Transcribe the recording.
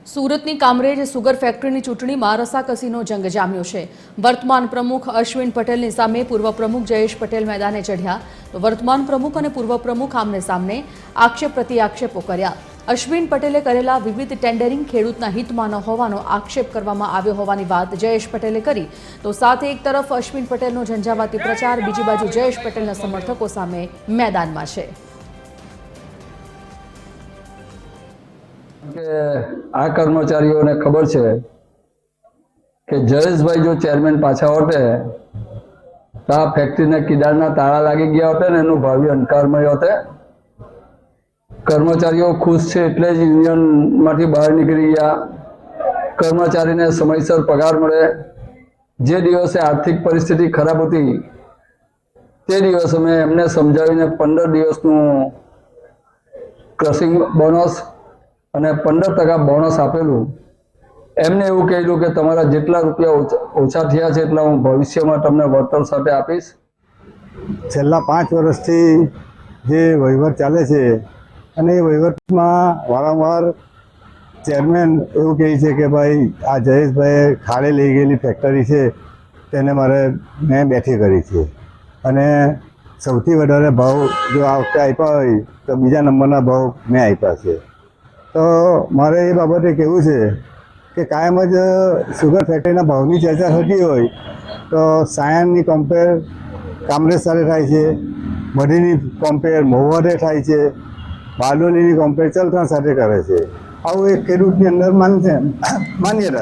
સુરતની કામરેજ સુગર ફેક્ટરીની ચૂંટણીમાં રસાકસીનો જંગ જામ્યો છે। વર્તમાન પ્રમુખ અશ્વિન પટેલની સામે પૂર્વ પ્રમુખ જયેશ પટેલ મેદાને ચઢ્યા તો વર્તમાન પ્રમુખ અને પૂર્વ પ્રમુખ આમને સામને આક્ષેપ પ્રત્યાક્ષેપો કર્યા। અશ્વિન પટેલે કરેલા વિવિધ ટેન્ડરિંગ ખેડૂતના હિતમાં ન હોવાનો આક્ષેપ કરવામાં આવ્યો હોવાની વાત જયેશ પટેલે કરી તો સાથે એક તરફ અશ્વિન પટેલનો ઝંઝાવાતી પ્રચાર, બીજી બાજુ જયેશ પટેલના સમર્થકો સામે મેદાનમાં છે। કે આ કર્મચારીઓને ખબર છે કે જયેશભાઈ જો ચેરમેન પાછા હોતે તો આ ફેક્ટરીને કિડારના તાળા લાગી ગયા હોતે ને એનું ભાવિ અંધકારમય હોતે। કર્મચારીઓ ખુશ છે એટલે જ યુનિયનમાંથી બહાર નીકળી ગયા। કર્મચારીને સમયસર પગાર મળે। જે દિવસે આર્થિક પરિસ્થિતિ ખરાબ હતી તે દિવસે મેં એમને સમજાવીને 15 દિવસનું ક્રશિંગ બોનસ અને 15% બોનસ આપેલું। એમને એવું કહેલું કે તમારા જેટલા રૂપિયા ઓછા થયા છે એટલા હું ભવિષ્યમાં તમને વળતર સાથે આપીશ। છેલ્લા 5 વર્ષથી જે વહીવટ ચાલે છે અને એ વહીવટમાં વારંવાર ચેરમેન એવું કહે છે કે ભાઈ આ જયેશભાઈએ ખાડે લઈ ગયેલી ફેક્ટરી છે તેને મેં બેઠી કરી છે અને સૌથી વધારે ભાવ જો આ વખતે આપ્યા હોય તો બીજા નંબરના ભાવ મેં આપ્યા છે। તો મારે એ બાબતે કહેવું છે કે કાયમ જ સુગર ફેક્ટરીના ભાવની ચર્ચા થતી હોય તો સાયનની કમ્પેર કામરેજ સાથે થાય છે, મઢીની કમ્પેર મહુવાડે થાય છે, બારડોલીની કમ્પેર ચલથાણ સાથે કરે છે। આવું એક ખેડૂતની અંદર માન્યતા છે।